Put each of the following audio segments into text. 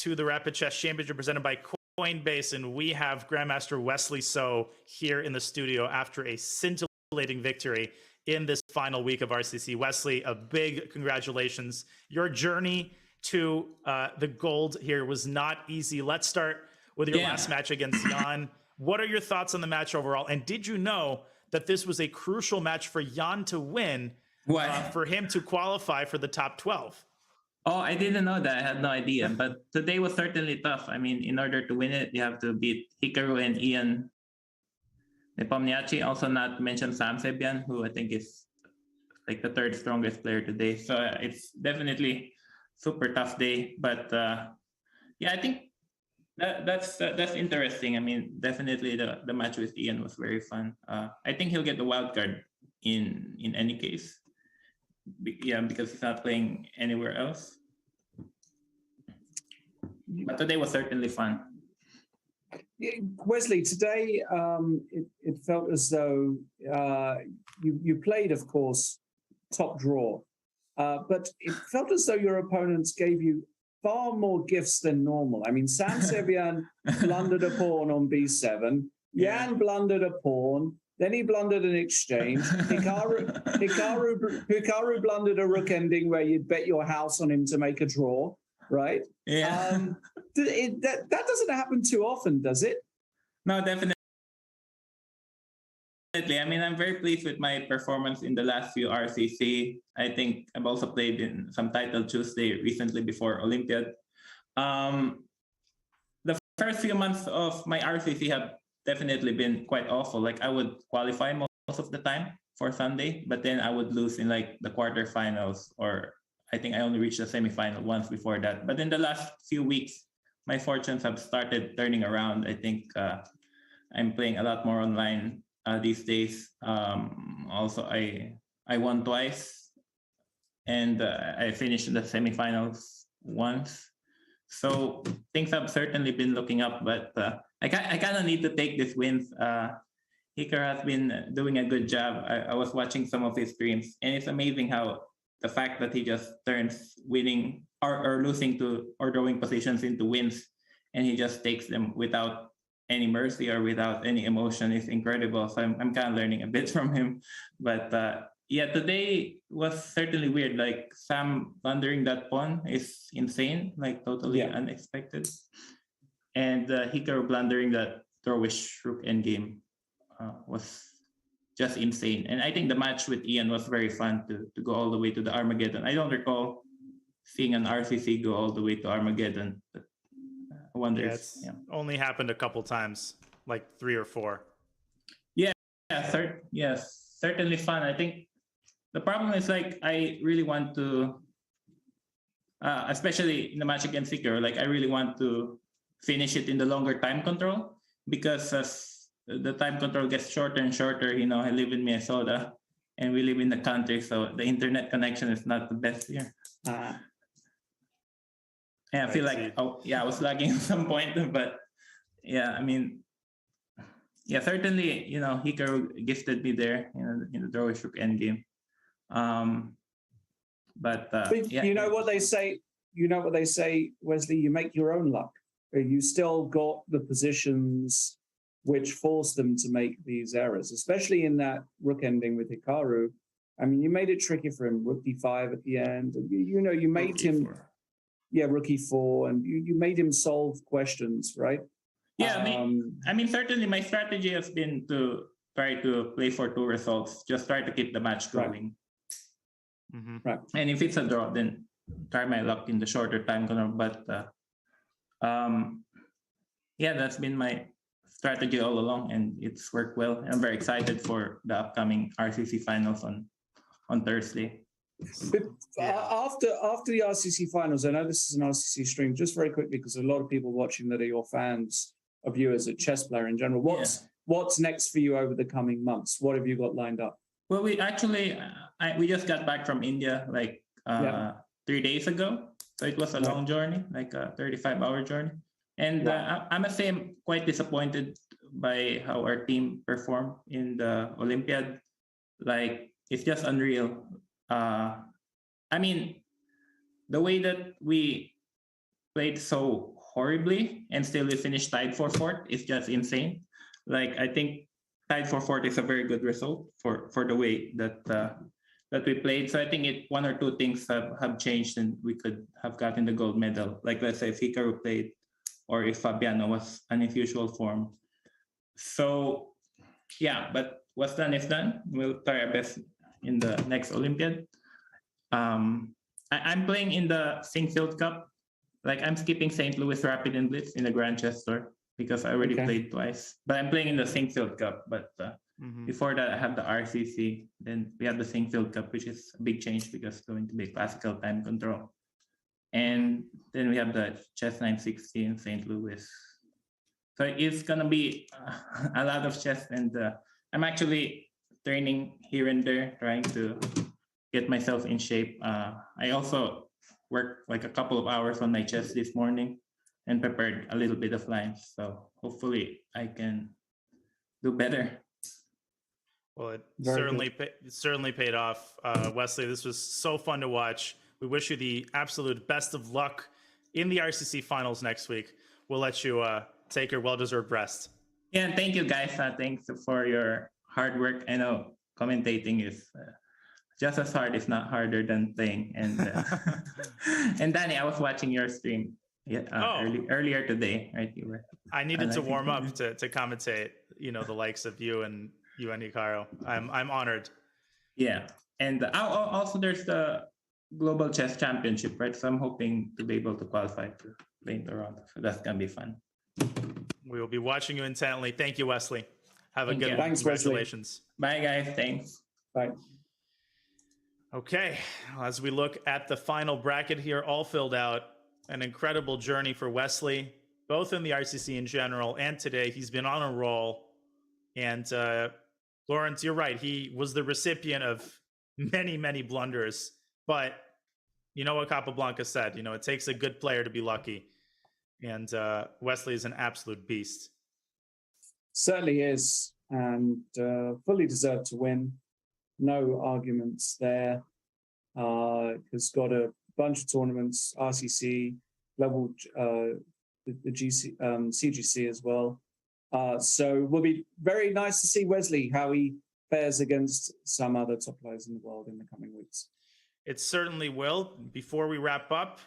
to the Rapid Chess Championship presented by Coinbase, and we have Grandmaster WESLEY So here in the studio after a scintillating victory in this final week of RCC. WESLEY, a big congratulations. Your journey to the gold here was not easy. Let's start with your last match against Jan. What are your thoughts on the match overall? And did you know that this was a crucial match for Jan to win, for him to qualify for the top 12? Oh, I didn't know that. I had no idea. But today was certainly tough. I mean, in order to win it, you have to beat Hikaru and Ian Nepomniachtchi. Also not mention 𝙬𝙬𝙬𝙬, who I think is like the third strongest player today. So it's definitely super tough day. But yeah, I think that's interesting. I mean, definitely the match with Ian was very fun. I think he'll get the wild card in any case. Yeah, because he's not playing anywhere else. But today was certainly fun. WESLEY, today it felt as though you played, of course, top draw, but it felt as though your opponents gave you far more gifts than normal. I mean, 𝙬𝙬𝙬𝙬 blundered a pawn on b7, Jan blundered a pawn, then he blundered an exchange. Hikaru blundered a rook ending where you'd bet your house on him to make a draw, right? Yeah. That doesn't happen too often, does it? No, definitely. I mean, I'm very pleased with my performance in the last few RCC. I think I've also played in some Title Tuesday recently before Olympiad. The first few months of my RCC have definitely been quite awful. Like, I would qualify most of the time for Sunday, but then I would lose in like the quarterfinals, or I think I only reached the semifinal once before that. But in the last few weeks, my fortunes have started turning around. I think I'm playing a lot more online these days. Also, I won twice, and I finished in the semifinals once. So things have certainly been looking up, but I kind of need to take this wins. Hikaru has been doing a good job. I was watching some of his streams, and it's amazing how the fact that he just turns winning or losing to or drawing positions into wins, and he just takes them without any mercy or without any emotion is incredible. So I'm kind of learning a bit from him. But yeah, today was certainly weird. Like, Sam blundering that pawn is insane, like totally unexpected. And Hikaru blundering that throwish rook endgame was just insane. And I think the match with Ian was very fun to go all the way to the Armageddon. I don't recall seeing an RCC go all the way to Armageddon. But I wonder it's only happened a couple times, like 3 or 4. Yes, certainly fun. I think the problem is, like, I really want to, especially in the match against Hikaru, like, I really want to finish it in the longer time control, because as the time control gets shorter and shorter, you know, I live in Minnesota and we live in the country, so the internet connection is not the best here. And I feel like, I was lagging at some point, but yeah, I mean, yeah, certainly, you know, Hikaru gifted me there, you know, in the throwish rook endgame. But you know what they say, WESLEY, you make your own luck. You still got the positions which forced them to make these errors, especially in that rook ending with Hikaru. I mean, you made it tricky for him, rook d5 at the end. And you made him, rook e4, and you made him solve questions, right? Yeah, I mean, certainly my strategy has been to try to play for 2 results, just try to keep the match going. Right. And if it's a draw, then try my luck in the shorter time corner. But yeah, that's been my strategy all along, and it's worked well. I'm very excited for the upcoming RCC finals on Thursday. After the RCC finals, I know this is an RCC stream, just very quickly, because a lot of people watching that are your fans or viewers at Chess Player in general. What's next for you over the coming months? What have you got lined up? Well, we actually, we just got back from India like 3 days ago. So it was a long journey, like a 35-hour journey. And I must say I'm quite disappointed by how our team performed in the Olympiad. Like, it's just unreal. I mean, the way that we played so horribly and still we finished tied for fourth is just insane. Like, I think tied for fourth is a very good result for the way that we played. So I think one or two things have changed and we could have gotten the gold medal. Like, let's say if Hikaru played or if Fabiano was an his usual form. So yeah, but what's done is done. We'll try our best in the next Olympiad. I'm playing in the Singfield Cup. Like, I'm skipping St. Louis Rapid and Blitz in the Grand Chess Tour because I already played twice. But I'm playing in the Singfield Cup. But before that, I have the RCC. Then we have the Singfield Cup, which is a big change because it's going to be classical time control. And then we have the Chess 960 in St. Louis. So it's going to be a lot of chess. And I'm actually training here and there, trying to get myself in shape. I also worked like a couple of hours on my chess this morning and prepared a little bit of lines. So hopefully I can do better. Well, it certainly paid off. Wesley, this was so fun to watch. We wish you the absolute best of luck in the RCC finals next week. We'll let you take your well-deserved rest. Yeah, thank you guys. Thanks for your hard work. I know commentating is just as hard, if not harder, than playing. And and Danny, I was watching your stream earlier today, right? I needed to warm up to commentate. You know, the likes of you and Hikaru. I'm honored. Yeah, and also there's the Global Chess Championship, right? So I'm hoping to be able to qualify to play in Toronto. So that's gonna be fun. We will be watching you intently. Thank you, Wesley. Have a good one. Thanks, Congratulations. Wesley. Bye, guys. Thanks. Bye. Okay, as we look at the final bracket here, all filled out, an incredible journey for Wesley, both in the RCC in general and today. He's been on a roll. And Lawrence, you're right. He was the recipient of many, many blunders. But you know what Capablanca said, it takes a good player to be lucky. And Wesley is an absolute beast. Certainly is, and fully deserved to win. No arguments there. Has got a bunch of tournaments, RCC, Global, the GC, CGC as well. So it will be very nice to see Wesley, how he fares against some other top players in the world in the coming weeks. It certainly will. Before we wrap up,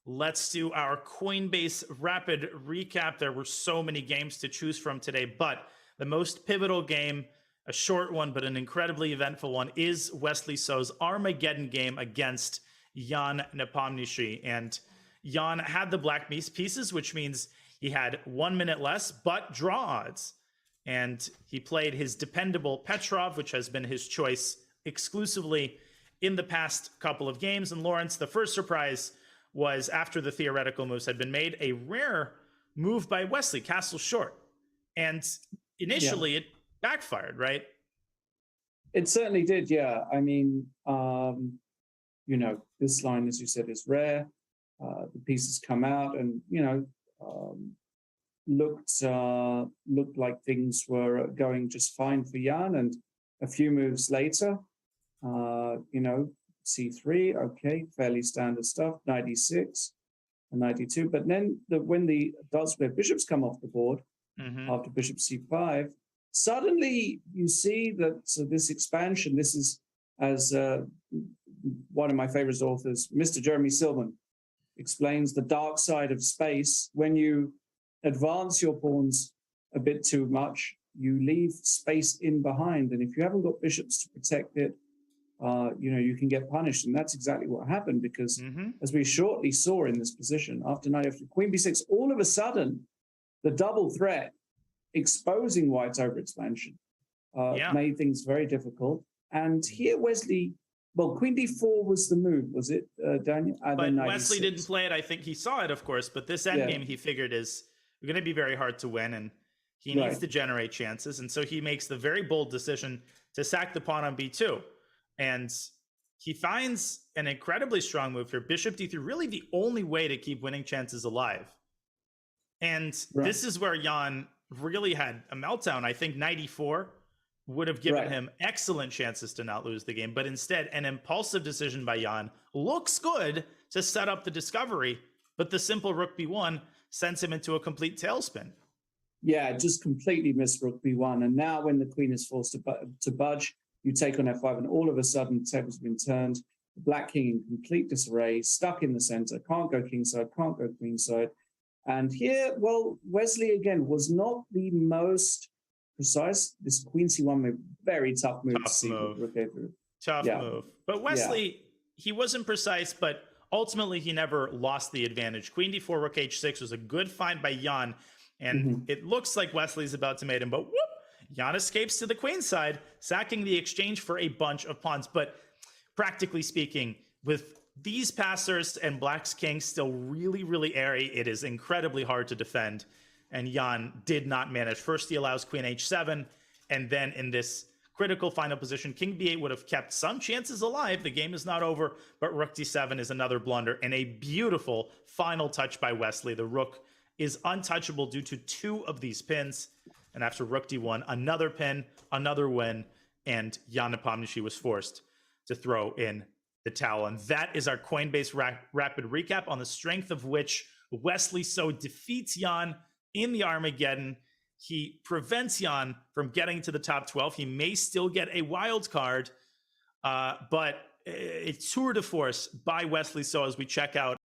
let's do our Coinbase rapid recap. There were so many games to choose from today, but the most pivotal game, a short one, but an incredibly eventful one, is Wesley So's Armageddon game against 𝙬𝙬𝙬𝙬𝙬𝙬𝙬. And Jan had the black pieces, which means he had 1 minute less, but draw odds. And he played his dependable Petrov, which has been his choice exclusively in the past couple of games. And Lawrence, the first surprise was after the theoretical moves had been made, a rare move by Wesley, Castle Short. And initially it backfired, right? It certainly did, yeah. I mean, this line, as you said, is rare. The pieces come out and, looked like things were going just fine for Jan. And a few moves later, C3, okay, fairly standard stuff, 96 and 92. But then when the dark square bishops come off the board, after bishop C5, suddenly you see that this expansion, this is, as one of my favorite authors, Mr. Jeremy Silman, explains the dark side of space. When you advance your pawns a bit too much, you leave space in behind. And if you haven't got bishops to protect it, you can get punished. And that's exactly what happened, because as we shortly saw in this position, after knight f3, queen b6, all of a sudden, the double threat exposing white's overexpansion made things very difficult. And here Wesley, well, queen d4 was the move, was it, Daniel? But Wesley didn't play it. I think he saw it, of course, but this endgame he figured is going to be very hard to win, and he needs to generate chances. And so he makes the very bold decision to sack the pawn on b2. And he finds an incredibly strong move here. Bishop d3, really the only way to keep winning chances alive. And this is where Jan really had a meltdown. I think knight e4 would have given him excellent chances to not lose the game. But instead, an impulsive decision by Jan looks good to set up the discovery, but the simple rook b1 sends him into a complete tailspin. Yeah, just completely missed rook b1. And now when the queen is forced to budge, you take on f5, and all of a sudden the table's been turned. The black king in complete disarray, stuck in the center, can't go kingside, can't go queenside. And here, well, Wesley, again, was not the most precise. This queen c1 move, very tough move to see. Tough move. But Wesley, he wasn't precise, but ultimately he never lost the advantage. Queen d4, rook h6 was a good find by Jan. And it looks like Wesley's about to mate him, but whoop, Jan escapes to the queen side, sacking the exchange for a bunch of pawns. But practically speaking, with these passers and black's king still really, really airy, it is incredibly hard to defend. And Jan did not manage. First, he allows queen h7, and then in this critical final position, king b8 would have kept some chances alive. The game is not over, but rook d7 is another blunder, and a beautiful final touch by Wesley. The rook is untouchable due to two of these pins. And after rook d1, another pin, another win, and Jan Nepomniachtchi was forced to throw in the towel. And that is our Coinbase rapid recap, on the strength of which Wesley So defeats Jan in the Armageddon. He prevents Jan from getting to the top 12. He may still get a wild card, but a tour de force by Wesley So as we check out